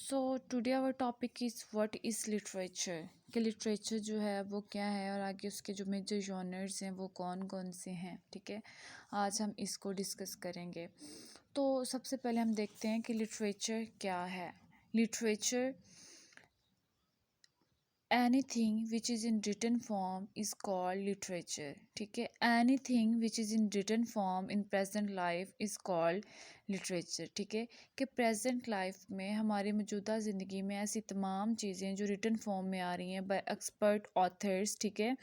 So today our topic is what is literature कि literature जो है वो क्या है और आगे उसके जो मेजर जॉनर्स हैं वो कौन कौन से हैं। ठीक है, आज हम इसको डिस्कस करेंगे। तो सबसे पहले हम देखते हैं कि लिटरेचर क्या है। Literature anything which is in written form is called literature. ठीक है, anything which is in written form in present life is called literature. ठीक है, कि प्रेजेंट लाइफ में हमारी मौजूदा ज़िंदगी में ऐसी तमाम चीज़ें जो रिटन फॉर्म में आ रही हैं बाय एक्सपर्ट ऑथर्स। ठीक है,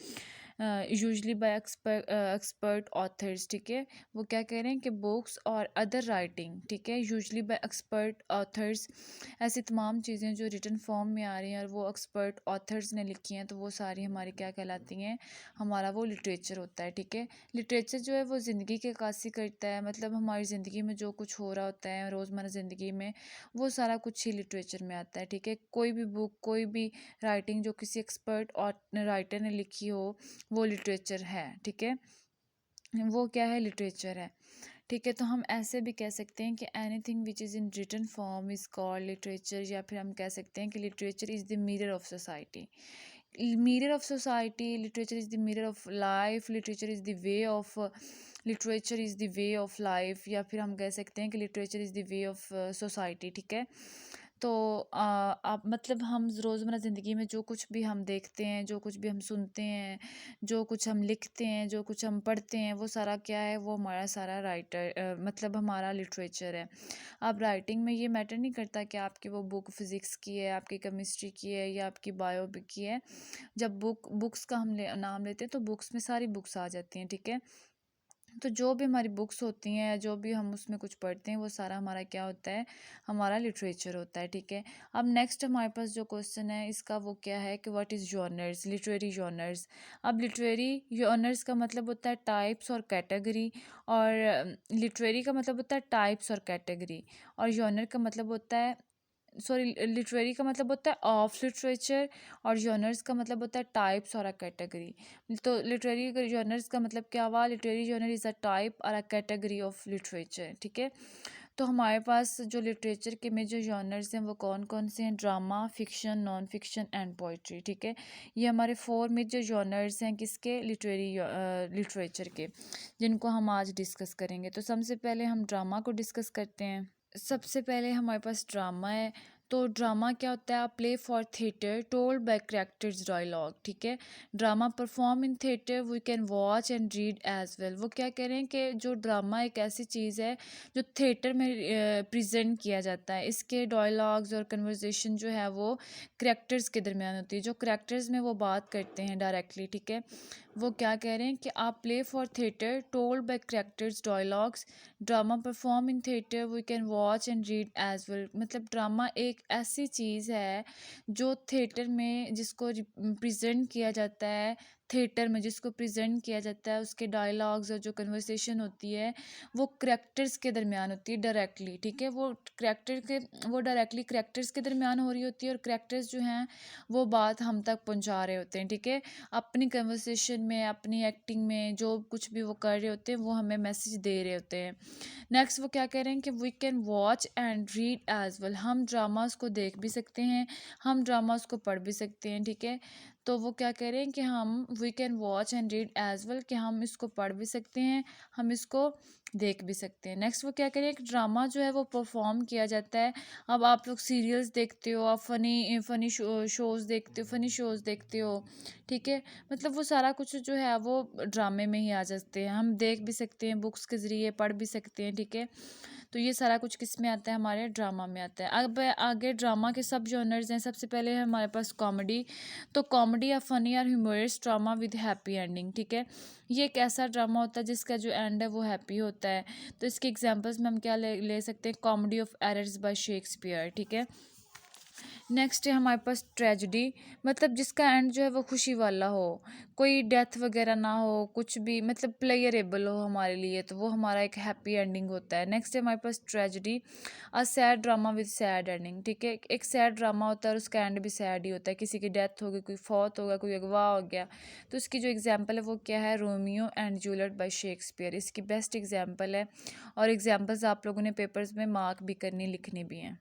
यूजली बाय एक्सपर्ट ऑथर्स। ठीक है, वो क्या कह रहे हैं कि बुक्स और अदर राइटिंग। ठीक है, यूजली बाय एक्सपर्ट ऑथर्स, ऐसी तमाम चीज़ें जो रिटन फॉर्म में आ रही हैं और वो एक्सपर्ट ऑथर्स ने लिखी हैं, तो वो सारी हमारी क्या कहलाती हैं, हमारा वो लिटरेचर होता है। ठीक है, लिटरेचर जो है वो ज़िंदगी की अक्कासी करता है, मतलब हमारी ज़िंदगी में जो कुछ हो रहा होता है रोज़मर्रा ज़िंदगी में, वो सारा कुछ ही लिटरेचर में आता है। ठीक है, कोई भी बुक, कोई भी राइटिंग जो किसी एक्सपर्ट और राइटर ने लिखी हो, वो लिटरेचर है। ठीक है, वो क्या है, लिटरेचर है। ठीक है, तो हम ऐसे भी कह सकते हैं कि anything which is in written form is called literature, या फिर हम कह सकते हैं कि literature is the mirror of society. Mirror of society, literature is the mirror of life, literature is the way of, literature is the way of life, या फिर हम कह सकते हैं कि literature is the way of society. ठीक है, तो आप मतलब हम रोज़मर्रा ज़िंदगी में जो कुछ भी हम देखते हैं, जो कुछ भी हम सुनते हैं, जो कुछ हम लिखते हैं, जो कुछ हम पढ़ते हैं, वो सारा क्या है, वो हमारा सारा मतलब हमारा लिटरेचर है। अब राइटिंग में ये मैटर नहीं करता कि आपकी वो बुक फिज़िक्स की है, आपकी केमिस्ट्री की है, या आपकी बायो की है। जब बुक्स का हम नाम लेते हैं तो बुक्स में सारी बुक्स आ जाती हैं। ठीक है, तो जो भी हमारी बुक्स होती हैं, जो भी हम उसमें कुछ पढ़ते हैं, वो सारा हमारा क्या होता है, हमारा लिटरेचर होता है। ठीक है, अब नेक्स्ट हमारे पास जो क्वेश्चन है इसका वो क्या है कि what is genres, literary genres. अब लिटरेरी जॉनर्स का मतलब होता है टाइप्स और कैटेगरी, और लिटरेरी का मतलब होता है टाइप्स और कैटेगरी, और जॉनर का मतलब होता है, सॉरी, लिटरेरी का मतलब होता है ऑफ लिटरेचर, और जॉनर्स का मतलब होता है टाइप्स और अ कैटेगरी। तो लिटरेरी जॉनर्स का मतलब क्या हुआ, literary genre is a type और अ कैटेगरी ऑफ लिटरेचर। ठीक है, तो हमारे पास जो लिटरेचर के में जो जॉनर्स हैं वो कौन कौन से हैं, drama, fiction, non fiction and poetry. ठीक है, ये हमारे 4 मेजर जॉनर्स हैं किसके, लिटरेरी लिटरेचर के, जिनको हम आज डिस्कस करेंगे। तो सबसे पहले हम ड्रामा को डिस्कस करते हैं। सबसे पहले हमारे पास ड्रामा है। तो ड्रामा क्या होता है, play for theatre told by characters dialogue. ठीक है, drama perform in theatre we can watch and read as well. वो क्या कह रहे हैं कि जो ड्रामा एक ऐसी चीज़ है जो थिएटर में प्रेजेंट किया जाता है, इसके डायलॉग्स और कन्वर्सेशन जो है वो कैरेक्टर्स के दरमियान होती है, जो कैरेक्टर्स में वो बात करते हैं डायरेक्टली। ठीक है, वो क्या कह रहे हैं कि आप play for theatre told by characters dialogues, drama perform in theatre we can watch and read as well. मतलब ड्रामा एक ऐसी चीज़ है जो थिएटर में जिसको प्रेजेंट किया जाता है, थिएटर में जिसको प्रेजेंट किया जाता है, उसके डायलॉग्स और जो कन्वर्सेशन होती है वो करेक्टर्स के दरमियान होती है डायरेक्टली। ठीक है, वो डायरेक्टली करेक्टर्स के दरमियान हो रही होती है, और करेक्टर्स जो हैं वो बात हम तक पहुंचा रहे होते हैं। ठीक है, अपनी कन्वर्सेशन में, अपनी एक्टिंग में, जो कुछ भी वो कर रहे होते हैं वो हमें मैसेज दे रहे होते हैं। नेक्स्ट वो क्या कह रहे हैं कि we can watch and read as well. हम ड्रामास को देख भी सकते हैं, हम ड्रामास को पढ़ भी सकते हैं। ठीक है, तो वो क्या कह रहे हैं कि हम we can watch and read as well, कि हम इसको पढ़ भी सकते हैं, हम इसको देख भी सकते हैं। नेक्स्ट वो क्या कह रहे हैं कि ड्रामा जो है वो परफॉर्म किया जाता है। अब आप लोग सीरियल्स देखते हो, आप फनी फनी शोज़ देखते हो, फनी शोज़ देखते हो। ठीक है, मतलब वो सारा कुछ जो है वो ड्रामे में ही आ जाते हैं, हम देख भी सकते हैं, बुक्स के ज़रिए पढ़ भी सकते हैं। ठीक है, तो ये सारा कुछ किस में आता है, हमारे ड्रामा में आता है। अब आगे ड्रामा के सब जॉनर्स हैं। सबसे पहले है हमारे पास कॉमेडी। तो कॉमेडी या फनी और humorous drama with happy ending. ठीक है, ये एक ऐसा ड्रामा होता है जिसका जो एंड है वो हैप्पी होता है। तो इसके एग्जांपल्स में हम क्या ले सकते हैं, comedy of errors bye Shakespeare. ठीक है, नेक्स्ट है हमारे पास ट्रेजिडी, मतलब जिसका एंड जो है वो खुशी वाला हो, कोई डेथ वगैरह ना हो, कुछ भी मतलब प्लेयरेबल हो हमारे लिए, तो वो हमारा एक हैप्पी एंडिंग होता है। नेक्स्ट है हमारे पास tragedy, a sad drama with sad ending. ठीक है, एक सैड ड्रामा होता है और उसका एंड भी सैड ही होता है, किसी की डेथ हो गई, कोई फौत हो गया, कोई अगवा हो गया। तो इसकी जो एग्जाम्पल है वो क्या है, Romeo and Juliet bye Shakespeare, इसकी बेस्ट एग्जाम्पल है। और एग्जाम्पल्स आप लोगों ने पेपर्स में मार्क भी करनी, लिखनी भी हैं।